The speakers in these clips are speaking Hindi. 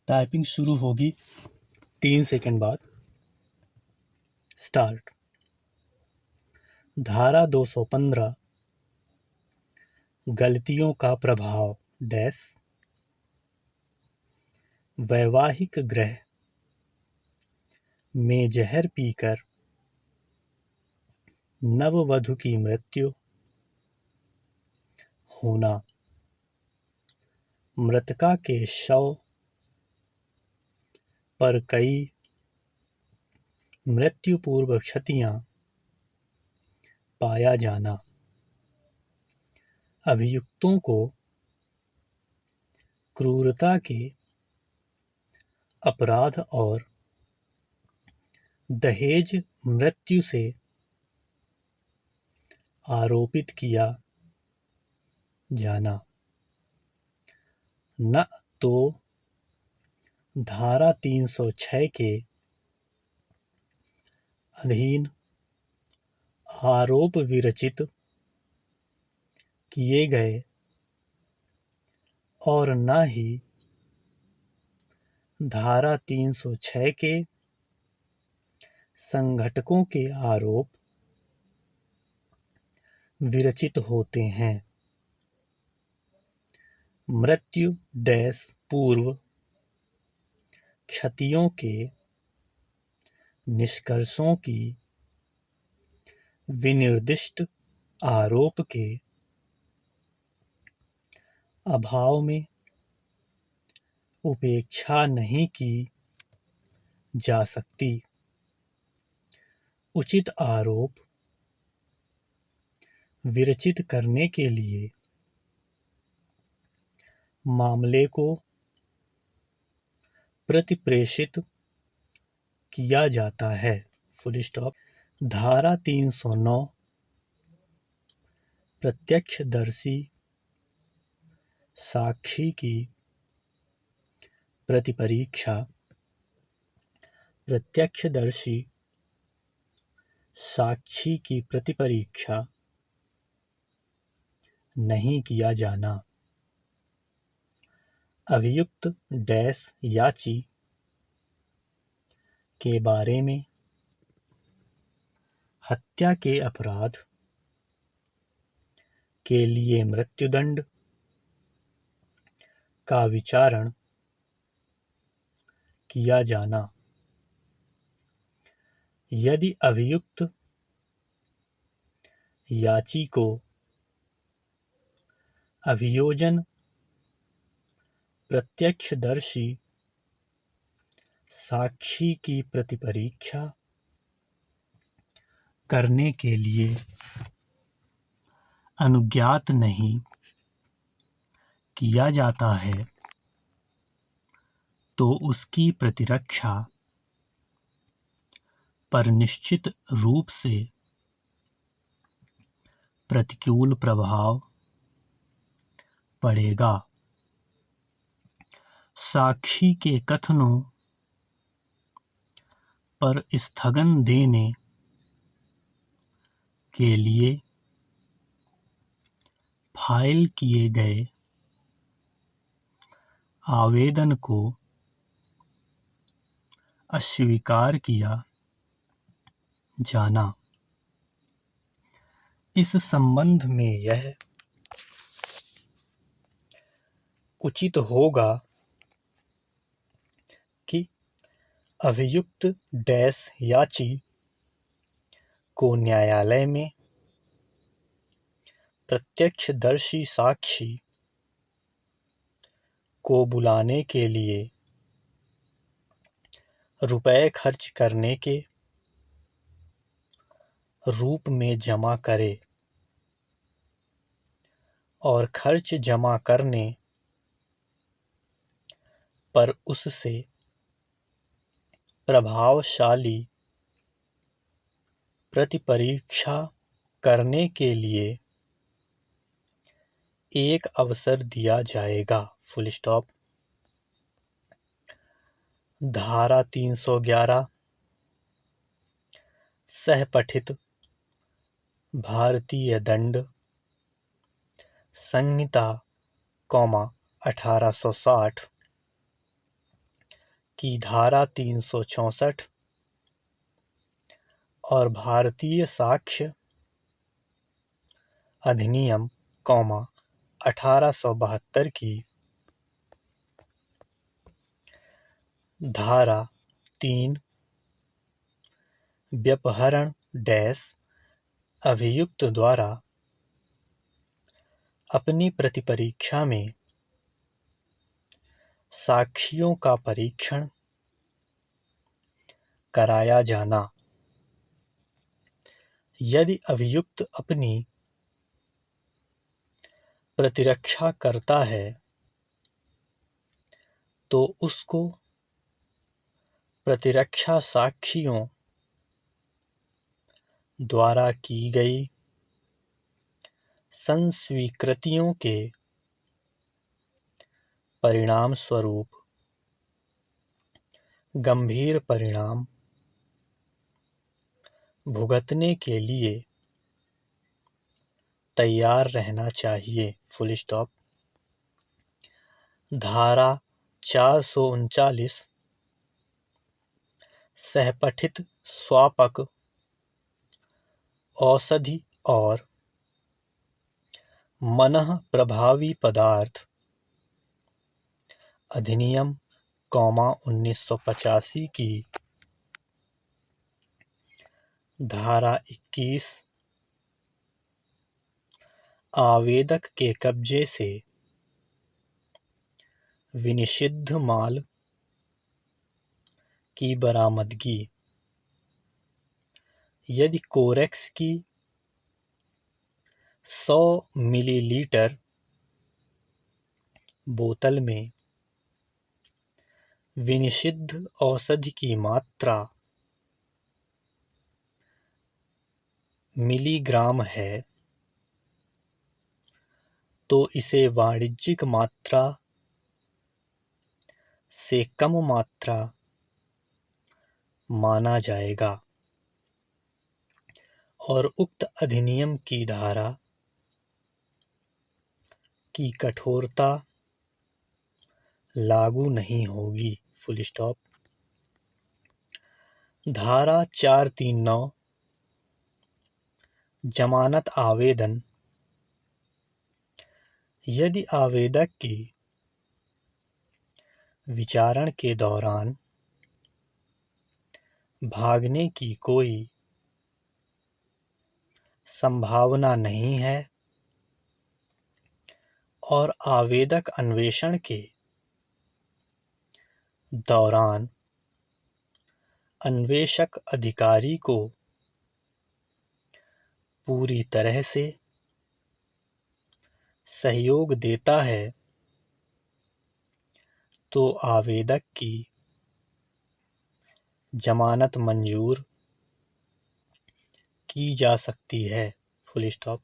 टाइपिंग शुरू होगी 3 सेकंड बाद। स्टार्ट। धारा 215 गलतियों का प्रभाव डैश वैवाहिक ग्रह में जहर पीकर नववधू की मृत्यु होना, मृतका के शव पर कई मृत्यु पूर्व क्षतियां पाया जाना, अभियुक्तों को क्रूरता के अपराध और दहेज मृत्यु से आरोपित किया जाना, न तो धारा 306 के अधीन आरोप विरचित किए गए और न ही धारा 306 के संघटकों के आरोप विरचित होते हैं। मृत्यु डैश पूर्व क्षतियों के निष्कर्षों की विनिर्दिष्ट आरोप के अभाव में उपेक्षा नहीं की जा सकती। उचित आरोप विरचित करने के लिए मामले को प्रतिप्रेषित किया जाता है। Full stop. धारा 309 प्रत्यक्षदर्शी साक्षी की प्रतिपरीक्षा। प्रत्यक्षदर्शी साक्षी की प्रतिपरीक्षा नहीं किया जाना, अभियुक्त डैश याची के बारे में हत्या के अपराध के लिए मृत्युदंड का विचारण किया जाना, यदि अभियुक्त याची को अभियोजन प्रत्यक्षदर्शी साक्षी की प्रतिपरीक्षा करने के लिए अनुज्ञात नहीं किया जाता है तो उसकी प्रतिरक्षा पर निश्चित रूप से प्रतिकूल प्रभाव पड़ेगा। साक्षी के कथनों पर स्थगन देने के लिए फाइल किए गए आवेदन को अस्वीकार किया जाना। इस संबंध में यह उचित होगा कि अभियुक्त डैश याची को न्यायालय में प्रत्यक्षदर्शी साक्षी को बुलाने के लिए रुपए खर्च करने के रूप में जमा करे और खर्च जमा करने पर उससे प्रभावशाली प्रतिपरीक्षा करने के लिए एक अवसर दिया जाएगा। Full stop. धारा 311 सहपठित भारतीय दंड संहिता 1860 की धारा 364 और भारतीय साक्ष्य अधिनियम, 1872 की धारा 3 व्यपहरण अभियुक्त द्वारा अपनी प्रतिपरीक्षा में साक्ष्यों का परीक्षण कराया जाना। यदि अभियुक्त अपनी प्रतिरक्षा करता है तो उसको प्रतिरक्षा साक्षियों द्वारा की गई संस्वीकृतियों के परिणाम स्वरूप गंभीर परिणाम भुगतने के लिए तैयार रहना चाहिए। Full stop. धारा 439 सहपठित स्वापक औषधि और मनः प्रभावी पदार्थ अधिनियम, 1985 की धारा 21 आवेदक के कब्जे से विनिषिद्ध माल की बरामदगी। यदि कोरेक्स की 100 मिलीलीटर बोतल में विनिषिद्ध औषधि की मात्रा मिलीग्राम है तो इसे वाणिज्यिक मात्रा से कम मात्रा माना जाएगा और उक्त अधिनियम की धारा की कठोरता लागू नहीं होगी। Full stop. धारा 439 जमानत आवेदन। यदि आवेदक की विचारण के दौरान भागने की कोई संभावना नहीं है और आवेदक अन्वेषण के दौरान अन्वेषक अधिकारी को पूरी तरह से सहयोग देता है तो आवेदक की जमानत मंजूर की जा सकती है। Full stop.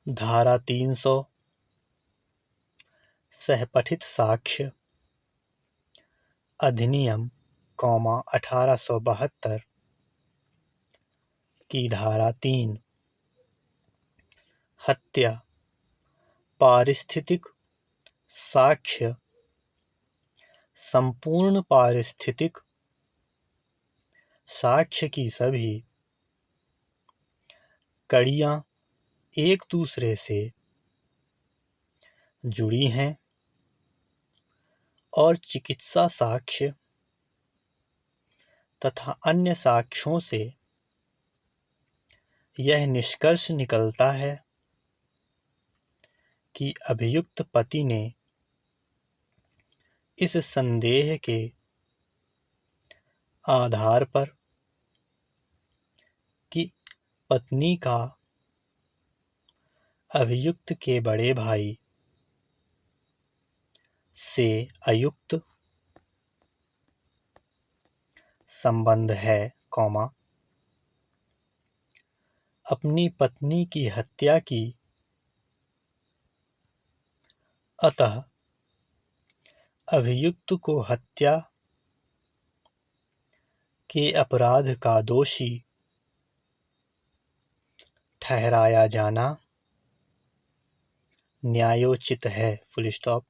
धारा 300 सहपठित साक्ष्य अधिनियम, 1872 की धारा 3 हत्या पारिस्थितिक साक्ष्य संपूर्ण पारिस्थितिक साक्ष्य की सभी कड़ियां एक दूसरे से जुड़ी हैं और चिकित्सा साक्ष्य तथा अन्य साक्ष्यों से यह निष्कर्ष निकलता है कि अभियुक्त पति ने इस संदेह के आधार पर कि पत्नी का अभियुक्त के बड़े भाई से अयुक्त संबंध है, अपनी पत्नी की हत्या की, अतः अभियुक्त को हत्या के अपराध का दोषी ठहराया जाना न्यायोचित है। Full stop.